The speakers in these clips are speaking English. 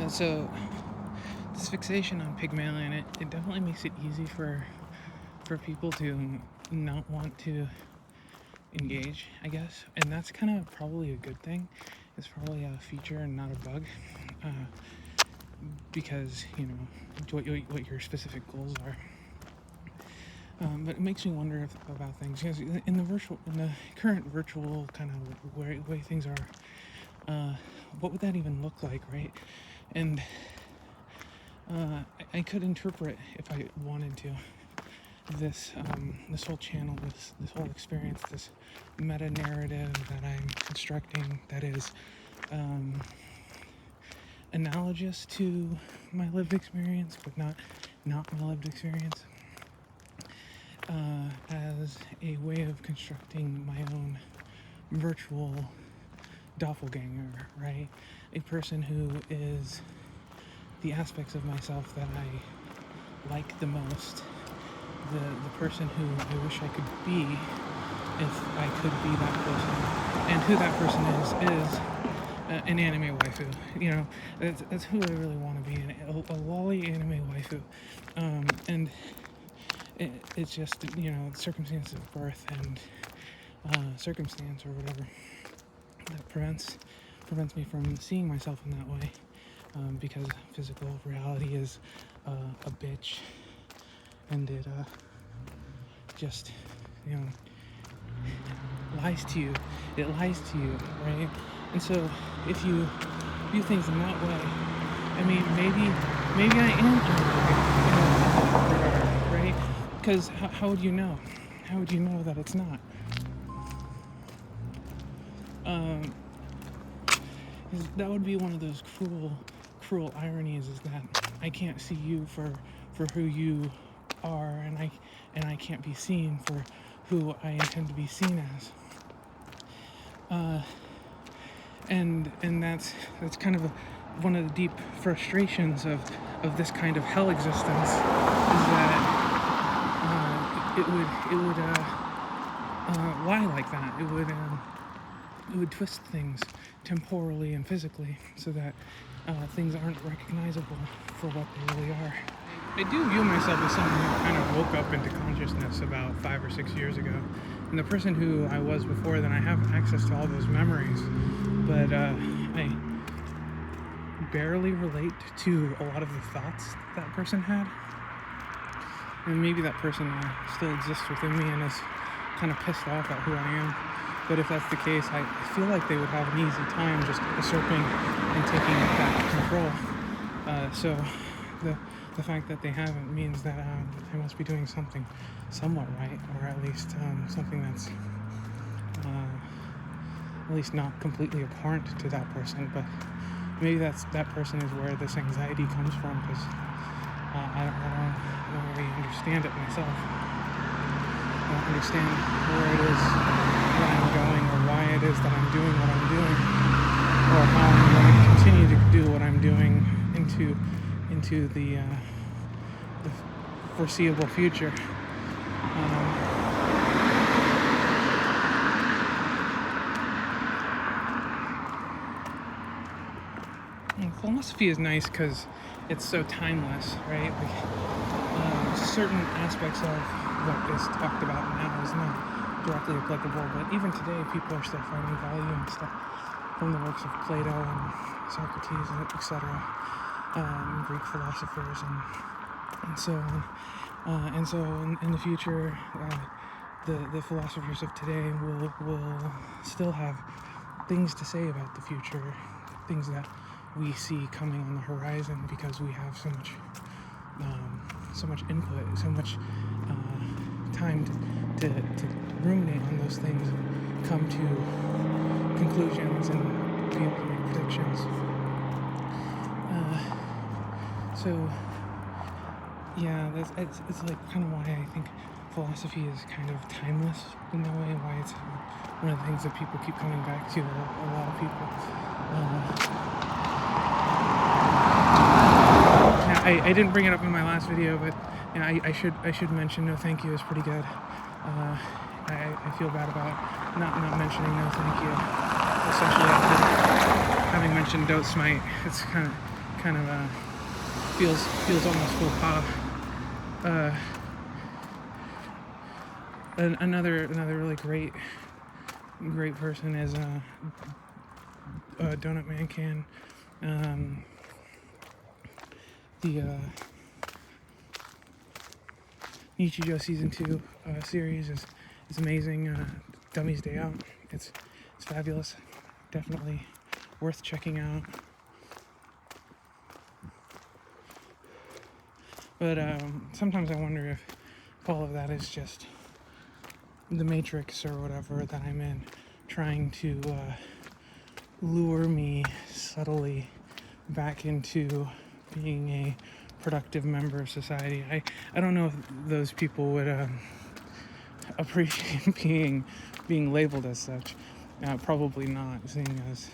So this fixation on pygmalion, it definitely makes it easy for people to not want to engage, I guess, and that's kind of probably a good thing. It's probably a feature and not a bug, because what your specific goals are. But it makes me wonder about things, because in the current virtual kind of way things are, what would that even look like, right? And I could interpret, if I wanted to, this whole channel, this whole experience, this meta narrative that I'm constructing, that is analogous to my lived experience, but not my lived experience, as a way of constructing my own virtual doppelganger, right? A person who is the aspects of myself that I like the most, the person who I wish I could be if I could be that person. And who that person is an anime waifu. That's who I really want to be, a lolly anime waifu. And it's just, circumstance of birth and circumstance or whatever that prevents me from seeing myself in that way, because physical reality is a bitch, and it just lies to you. It lies to you, right? And so if you view things in that way, I mean, maybe I am in a way, right? Because how would you know? How would you know that it's not? That would be one of those cruel ironies, is that I can't see you for who you are, and I can't be seen for who I intend to be seen as. And that's kind of one of the deep frustrations of this kind of hell existence, is that it would lie like that. It would twist things temporally and physically, so that things aren't recognizable for what they really are. I do view myself as someone who kind of woke up into consciousness about 5 or 6 years ago. And the person who I was before then, I have access to all those memories, but I barely relate to a lot of the thoughts that person had. And maybe that person still exists within me and is kind of pissed off at who I am. But if that's the case, I feel like they would have an easy time just usurping and taking back control. So the fact that they haven't means that I must be doing something somewhat right, or at least something that's at least not completely abhorrent to that person. But maybe that person is where this anxiety comes from, because I don't really understand it myself. I don't understand where it is that I'm going, or why it is that I'm doing what I'm doing, or how I'm going to continue to do what I'm doing into the foreseeable future. Philosophy is nice because it's so timeless, right? Like, certain aspects of what is talked about now is not directly applicable, but even today people are still finding value in stuff from the works of Plato and Socrates, etc., Greek philosophers, and so on. And so in the future, the philosophers of today will still have things to say about the future, things that we see coming on the horizon, because we have so much input, so much time to ruminate on those things, come to conclusions, and be able to make predictions. So yeah, it's like kind of why I think philosophy is kind of timeless in that way, why it's one of the things that people keep coming back to, a lot of people. I didn't bring it up in my last video, but I should mention no thank you is pretty good. I feel bad about not mentioning no thank you, especially after having mentioned don't smite. It's kind kind of feels almost faux pas. Another really great person is Donut Man Can. The Nichijou Season 2 series is amazing. Dummy's Day Out. It's fabulous. Definitely worth checking out. But sometimes I wonder if all of that is just the matrix or whatever that I'm in, trying to lure me subtly back into being a productive member of society. I don't know if those people would appreciate being labeled as such. Probably not, seeing as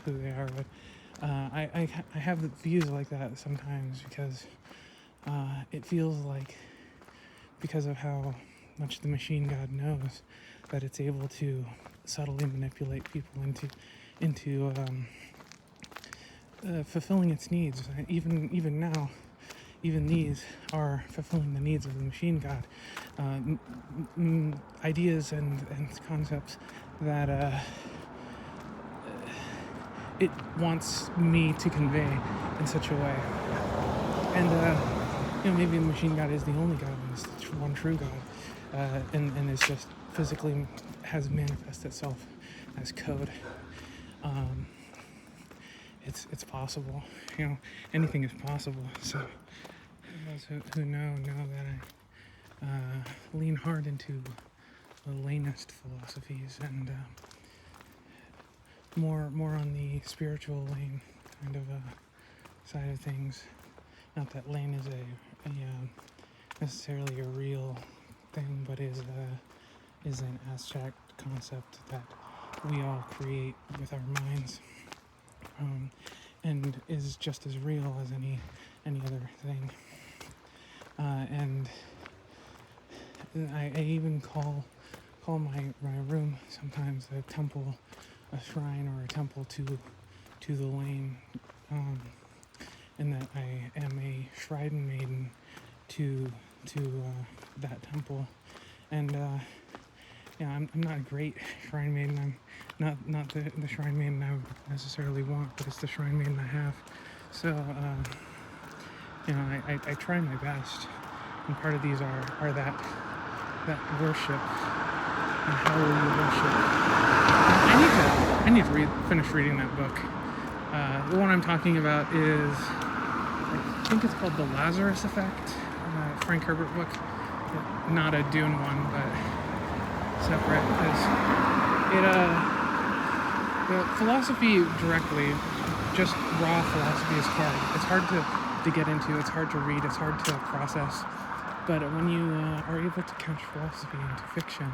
who they are. But I have views like that sometimes because it feels like, because of how much the machine god knows, that it's able to subtly manipulate people into fulfilling its needs. Even now, even these are fulfilling the needs of the machine god. Ideas and concepts that it wants me to convey in such a way. And maybe the machine god is the only god, and it's one true god, and it's just physically has manifested itself as code. It's possible. Anything is possible. So those who know that I lean hard into the lamest philosophies and more on the spiritual lane kind of side of things. Not that lane is a necessarily a real thing, but is an abstract concept that we all create with our minds, and is just as real as any other thing. And I even call my room sometimes a temple, a shrine, or a temple to the lane, and that I am a shrine maiden to that temple. And I'm not a great shrine maiden. I'm not the shrine maiden I would necessarily want, but it's the shrine maiden I have. So I try my best, and part of these are that worship. And how will you worship? I need to finish reading that book. The one I'm talking about is, I think it's called The Lazarus Effect, Frank Herbert book. Not a Dune one, but separate, because the philosophy directly, just raw philosophy, is hard. It's hard to get into, it's hard to read, it's hard to process. But when you are able to couch philosophy into fiction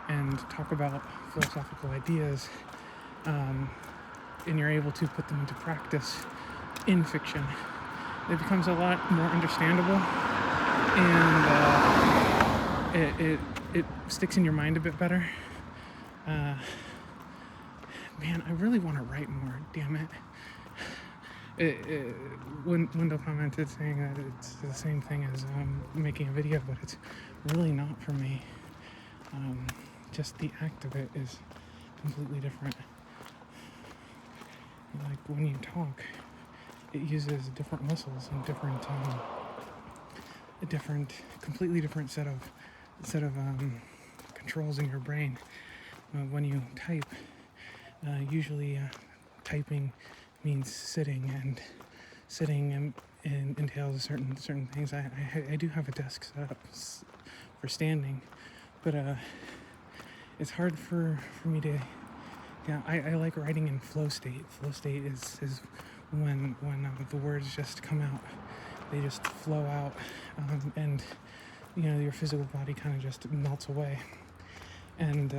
and talk about philosophical ideas, and you're able to put them into practice in fiction, it becomes a lot more understandable, and it sticks in your mind a bit better. Man, I really want to write more, damn it. Wendell commented saying that it's the same thing as making a video, but it's really not for me. Just the act of it is completely different. Like when you talk, it uses different muscles and completely different set of controls in your brain. When you type, usually typing means sitting, and sitting entails certain things. I do have a desk set up for standing, but it's hard for me to. Yeah, I like writing in flow state. Flow state is when the words just come out, they just flow out, and your physical body kind of just melts away. And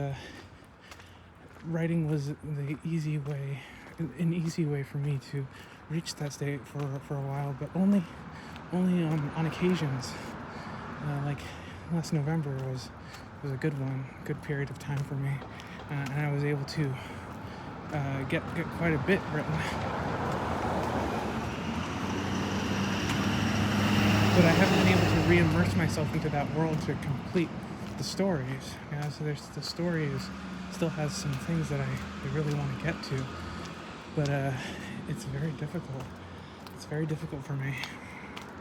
writing was an easy way for me to reach that state for a while, but only on occasions. Like last November was a good period of time for me, and I was able to get quite a bit written. but I haven't been able to re-immerse myself into that world to complete the stories. Yeah, so the story still has some things that I really want to get to, but it's very difficult. It's very difficult for me.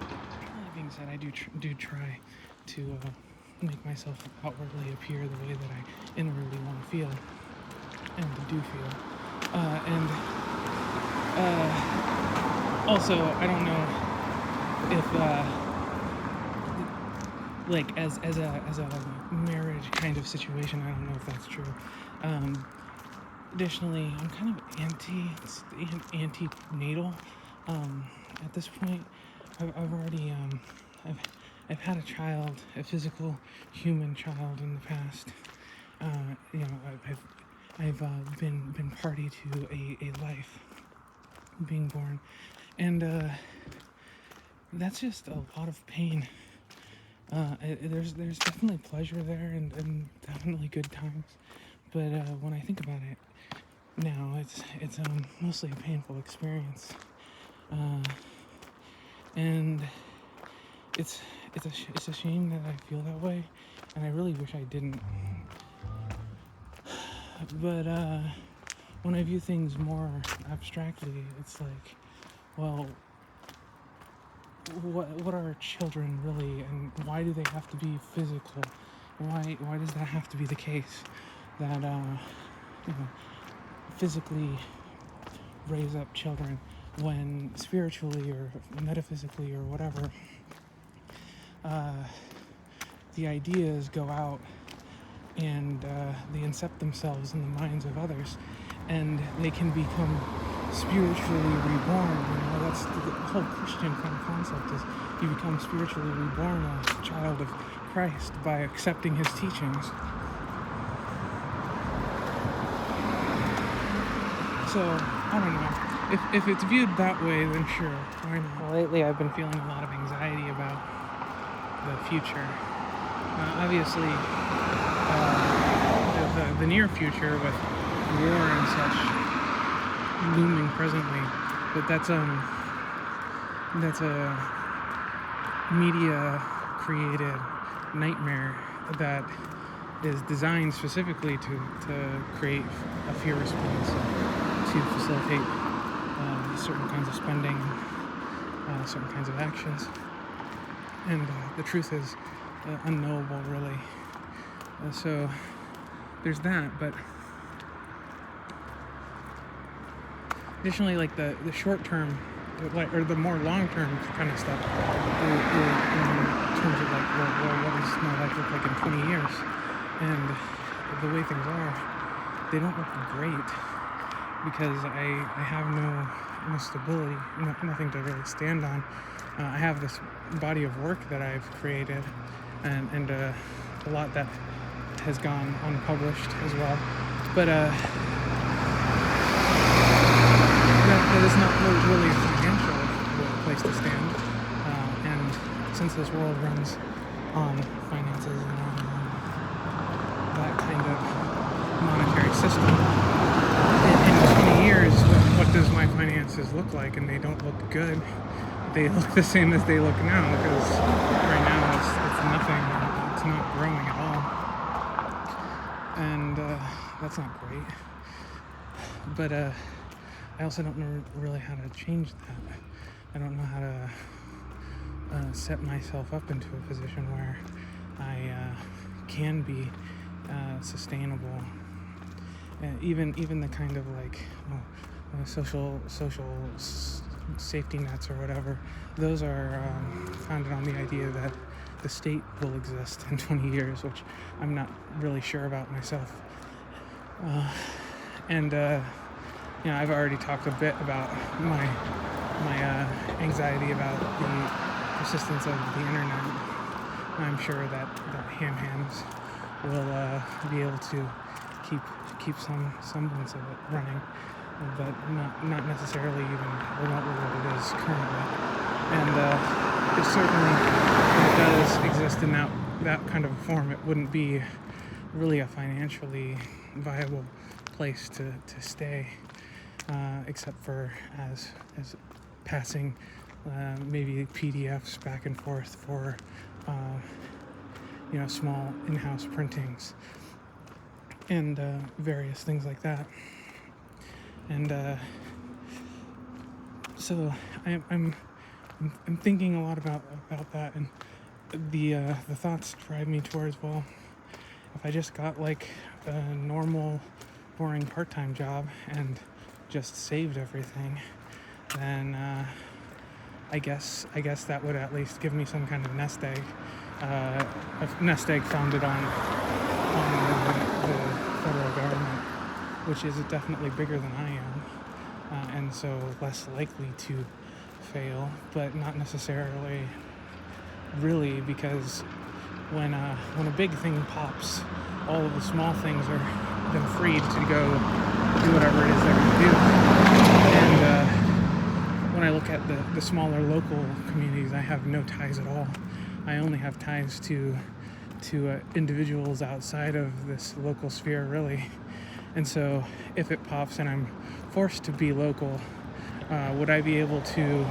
That being said, I do try to make myself outwardly appear the way that I inwardly want to feel and do feel. And also, I don't know if like as a marriage kind of situation, I don't know if that's true. Additionally, I'm kind of anti-natal. At this point, I've already I've had a child, a physical human child in the past. You know, I've been party to a life being born, and that's just a lot of pain. There's definitely pleasure there and definitely good times, but when I think about it now, it's mostly a painful experience, and it's a shame that I feel that way, and I really wish I didn't. But when I view things more abstractly, it's like, well, what are children really, and why do they have to be physical? Why does that have to be the case? That you know, physically raise up children when spiritually or metaphysically or whatever, the ideas go out and they incept themselves in the minds of others, and they can become spiritually reborn. You know, that's the whole Christian kind of concept, is you become spiritually reborn as a child of Christ by accepting his teachings. So, I don't know. If it's viewed that way, then sure, why not? Lately, I've been feeling a lot of anxiety about the future. Obviously, the near future with war and such looming presently, but that's a media created nightmare that is designed specifically to create a fear response, to facilitate certain kinds of spending, certain kinds of actions, and the truth is unknowable, really. So there's that, but additionally, like the short term, or the more long term kind of stuff, in terms of like, well, what does my life look like in 20 years? And the way things are, they don't look great, because I have no stability, nothing to really stand on. I have this body of work that I've created, and a lot that has gone unpublished as well, but that is not really a financial place to stand, and since this world runs on finances and on that kind of monetary system, in 20 years, what does my finances look like? And they don't look good. They look the same as they look now, because right now it's nothing. It's not growing at all, and that's not great. But I also don't know really how to change that. I don't know how to set myself up into a position where I can be sustainable. Even the kind of like social safety nets or whatever, those are founded on the idea that the state will exist in 20 years, which I'm not really sure about myself. And I've already talked a bit about my anxiety about the persistence of the internet. I'm sure that ham-hams will be able to keep some semblance of it running, but not necessarily even remotely what it is currently. And it certainly, when it does exist in that kind of form, it wouldn't be really a financially viable place to stay, except for as passing maybe PDFs back and forth for small in-house printings and various things like that. And so I'm thinking a lot about that, and the thoughts drive me towards, well, if I just got like a normal, boring part-time job and just saved everything, then I guess that would at least give me some kind of nest egg, a nest egg founded on the federal government, which is definitely bigger than I am, and so less likely to fail, but not necessarily really, because when a big thing pops, all of the small things are then freed to go do whatever it is they're going to do. And when I look at the smaller local communities, I have no ties at all. I only have ties to individuals outside of this local sphere, really. And so if it pops and I'm forced to be local, would I be able to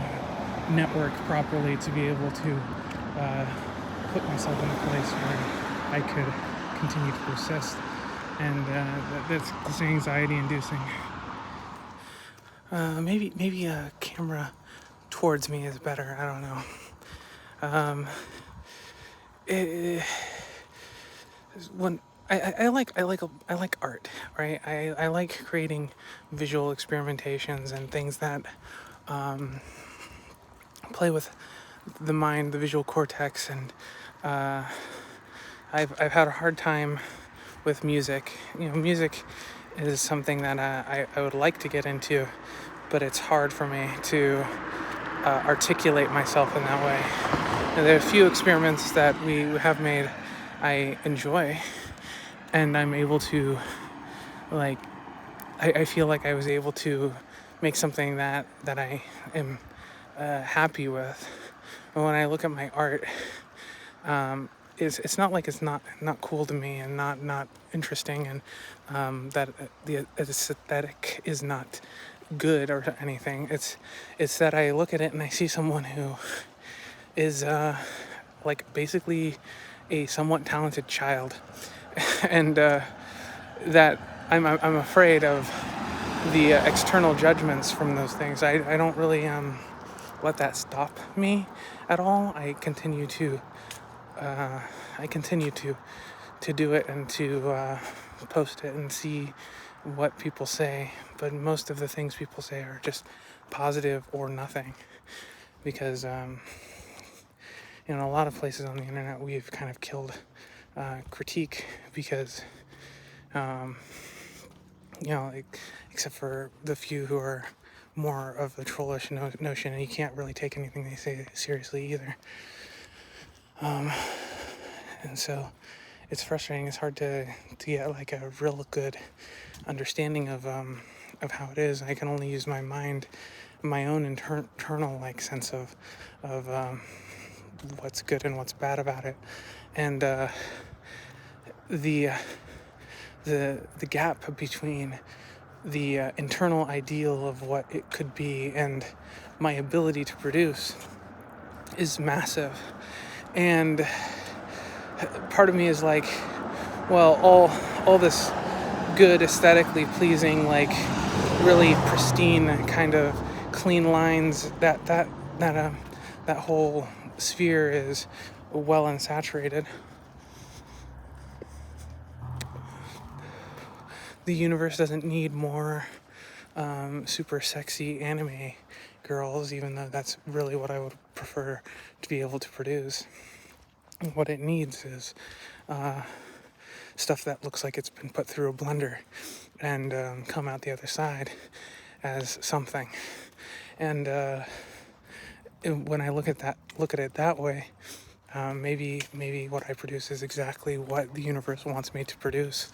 network properly to be able to put myself in a place where I could continue to persist? And that's anxiety-inducing. Maybe a camera towards me is better. I don't know. When I like art, right? I like creating visual experimentations and things that play with the mind, the visual cortex, and I've had a hard time with music. Music is something that I would like to get into, but it's hard for me to articulate myself in that way. And there are a few experiments that we have made I enjoy, and I'm able to, I feel like I was able to make something that I am happy with. But when I look at my art, it's not like it's not cool to me and not interesting, and that the aesthetic is not good or anything. It's that I look at it and I see someone who is basically a somewhat talented child, and that I'm afraid of the external judgments from those things. I don't really let that stop me at all. I continue to do it and to post it and see what people say. But most of the things people say are just positive or nothing, because in a lot of places on the internet we've kind of killed critique, because except for the few who are more of a trollish notion, and you can't really take anything they say seriously either. And so it's frustrating. It's hard to get like a real good understanding of how it is. I can only use my mind, my own internal sense of what's good and what's bad about it, and the gap between the internal ideal of what it could be and my ability to produce is massive. And part of me is like, well, all this good, aesthetically pleasing, really pristine kind of clean lines, that whole sphere is well and saturated. The universe doesn't need more super sexy anime girls, even though that's really what I would prefer to be able to produce. What it needs is stuff that looks like it's been put through a blender and come out the other side as something. And when I look at it that way, maybe what I produce is exactly what the universe wants me to produce.